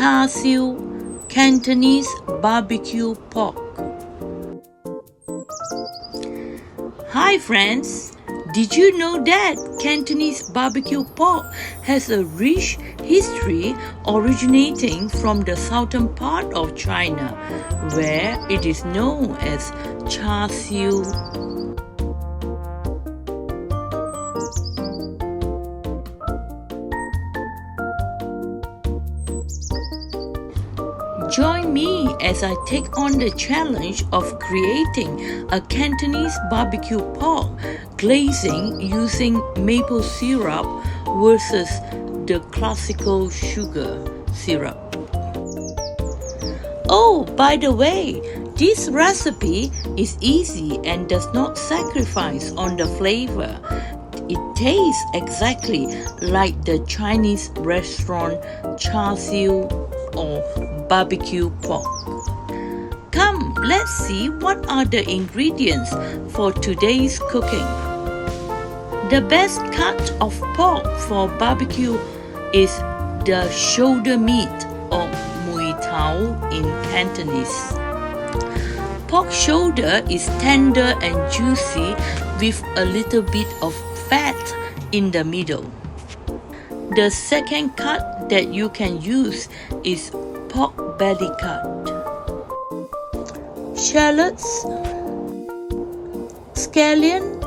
char siu, Cantonese BBQ pork. Hi friends! Did you know that Cantonese BBQ pork has a rich history originating from the southern part of China, where it is known as char siu? Join me as I take on the challenge of creating a Cantonese BBQ pork glazing using maple syrup versus the classical sugar syrup. Oh, by the way, this recipe is easy and does not sacrifice on the flavor. It tastes exactly like the Chinese restaurant char siu or barbecue pork. Come, let's see what are the ingredients for today's cooking. The best cut of pork for barbecue is the shoulder meat or mui tao in Cantonese. Pork shoulder is tender and juicy with a little bit of fat in the middle. The second cut that you can use is pork belly cut. Shallots, scallion.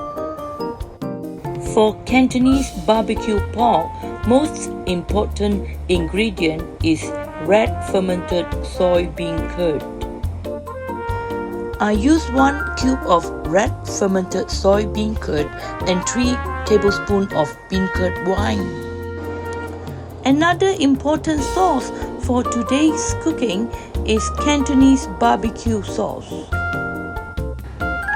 For Cantonese barbecue pork, most important ingredient is red fermented soybean curd. I use 1 cube of red fermented soybean curd and 3 tablespoons of bean curd wine. Another important sauce for today's cooking is Cantonese barbecue sauce.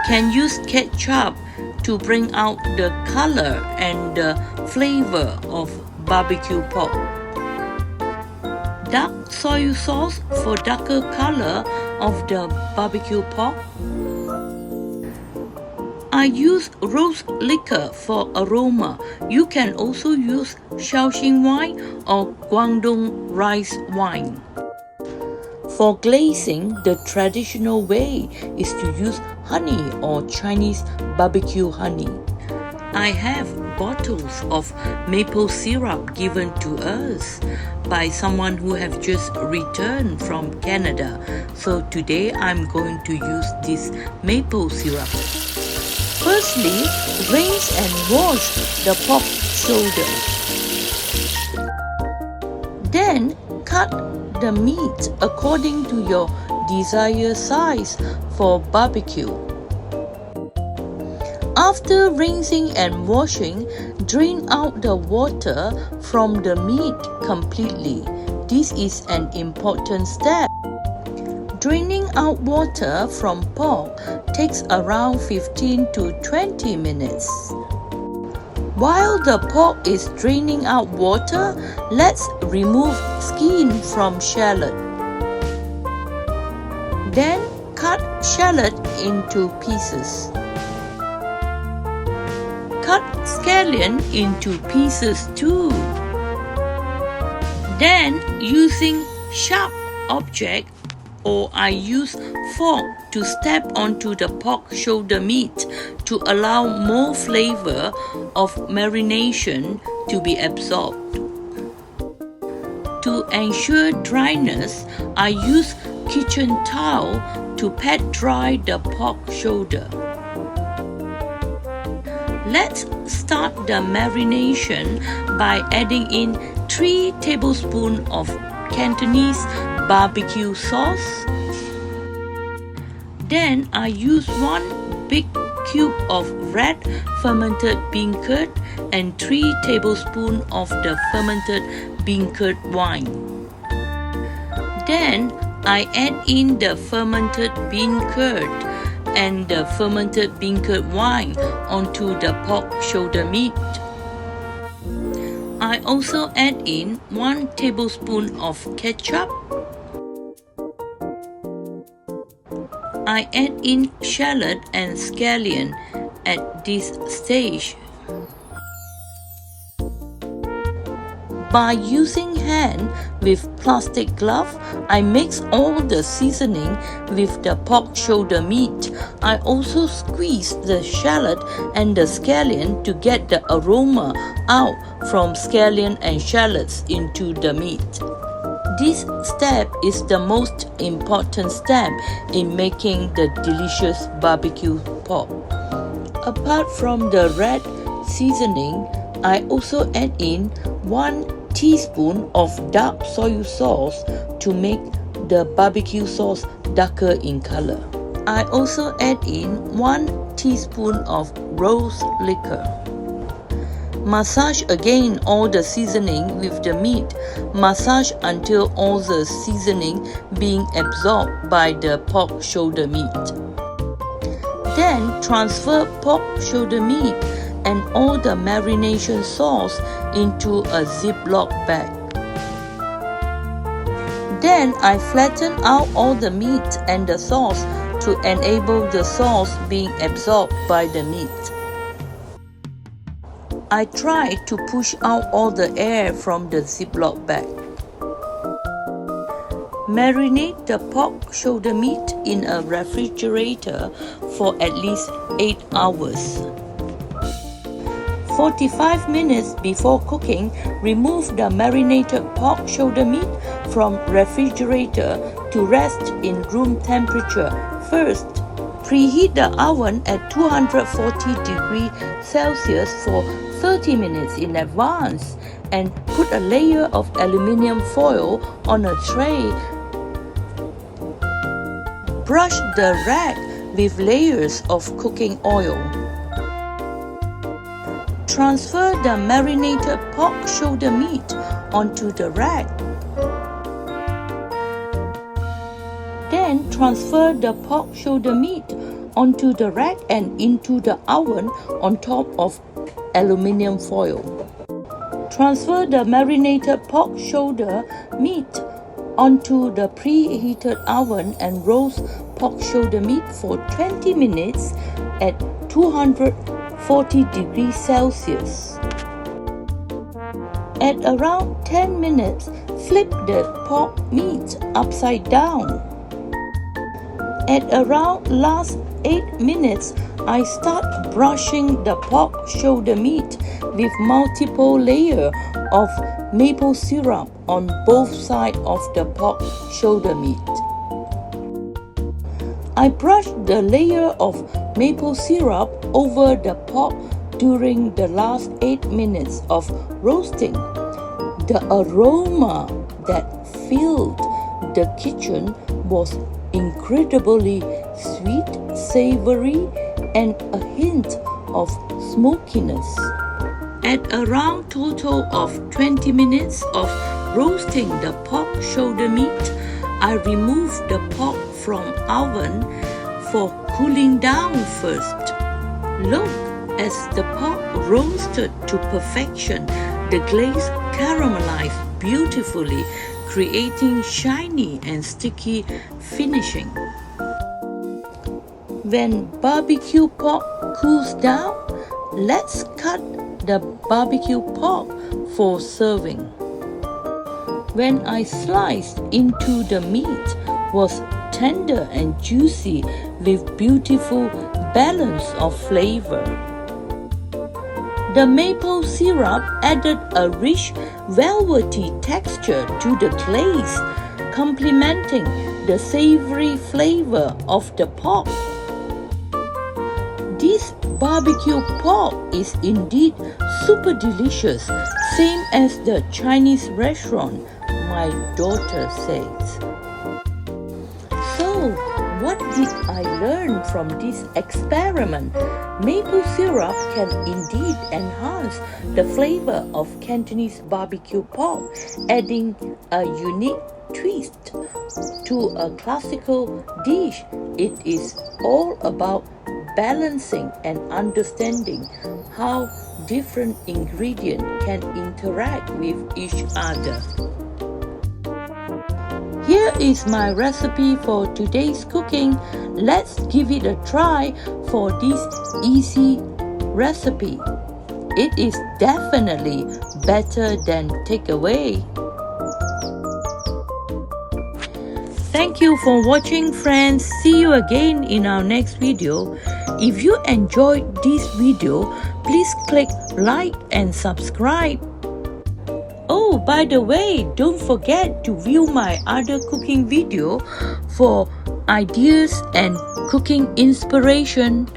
Can use ketchup to bring out the color and the flavor of barbecue pork. Dark soy sauce for darker color of the barbecue pork. I use rose liquor for aroma. You can also use Shaoxing wine or Guangdong rice wine. For glazing, the traditional way is to use honey or Chinese barbecue honey. I have bottles of maple syrup given to us by someone who have just returned from Canada. So today I'm going to use this maple syrup. Firstly, rinse and wash the pork shoulder. Then cut the meat according to your desired size for barbecue. After rinsing and washing, drain out the water from the meat completely. This is an important step. Draining out water from pork takes around 15 to 20 minutes. While the pork is draining out water, let's remove skin from shallot. Then cut shallot into pieces. Cut scallion into pieces too. Then using sharp object or I use fork to step onto the pork shoulder meat to allow more flavor of marination to be absorbed. To ensure dryness, I use kitchen towel to pat dry the pork shoulder. Let's start the marination by adding in 3 tablespoons of Cantonese barbecue sauce. Then I use 1 big cube of red fermented bean curd and 3 tablespoons of the fermented bean curd wine. Then I add in the fermented bean curd and the fermented bean curd wine onto the pork shoulder meat. I also add in 1 tablespoon of ketchup. I add in shallot and scallion at this stage. By using hand with plastic glove, I mix all the seasoning with the pork shoulder meat. I also squeeze the shallot and the scallion to get the aroma out from scallion and shallots into the meat. This step is the most important step in making the delicious barbecue pork. Apart from the red seasoning, I also add in 1 teaspoon of dark soy sauce to make the barbecue sauce darker in color. I also add in 1 teaspoon of rose liquor. Massage again all the seasoning with the meat. Massage until all the seasoning being absorbed by the pork shoulder meat. Then transfer pork shoulder meat and all the marination sauce into a Ziploc bag. Then I flatten out all the meat and the sauce to enable the sauce being absorbed by the meat. I try to push out all the air from the Ziploc bag. Marinate the pork shoulder meat in a refrigerator for at least 8 hours. 45 minutes before cooking, remove the marinated pork shoulder meat from refrigerator to rest in room temperature. First, preheat the oven at 240 degrees Celsius for 30 minutes in advance and put a layer of aluminum foil on a tray. Brush the rack with layers of cooking oil. Transfer the marinated pork shoulder meat onto the rack. Then transfer the pork shoulder meat onto the rack and into the oven on top of aluminum foil. Transfer the marinated pork shoulder meat onto the preheated oven and roast pork shoulder meat for 20 minutes at 240 degrees Celsius. At around 10 minutes, flip the pork meat upside down. At around last 8 minutes, I start brushing the pork shoulder meat with multiple layers of maple syrup on both sides of the pork shoulder meat. I brush the layer of maple syrup over the pork during the last 8 minutes of roasting. The aroma that filled the kitchen was incredibly sweet, savory, and a hint of smokiness. At around total of 20 minutes of roasting the pork shoulder meat, I remove the pork from oven for cooling down first. Look, as the pork roasted to perfection, the glaze caramelized beautifully, creating shiny and sticky finishing. When barbecue pork cools down, let's cut the barbecue pork for serving. When I sliced into the meat was tender and juicy with beautiful balance of flavor. The maple syrup added a rich, velvety texture to the glaze, complementing the savory flavor of the pork. This barbecue pork is indeed super delicious, same as the Chinese restaurant, my daughter says. So, what did I learn from this experiment? Maple syrup can indeed enhance the flavor of Cantonese barbecue pork, adding a unique twist to a classical dish. It is all about balancing and understanding how different ingredients can interact with each other. Here is my recipe for today's cooking. Let's give it a try for this easy recipe. it is definitely better than takeaway. Thank you for watching, friends. See you again in our next video. If you enjoyed this video, please click like and subscribe. Oh, by the way, don't forget to view my other cooking video for ideas and cooking inspiration.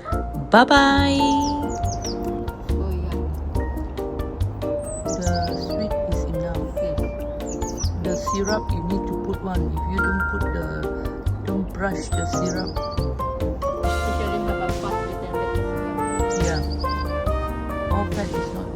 Bye-bye. The sweet is enough. The syrup you need to put one. If you don't brush the syrup. Yeah. All fat is not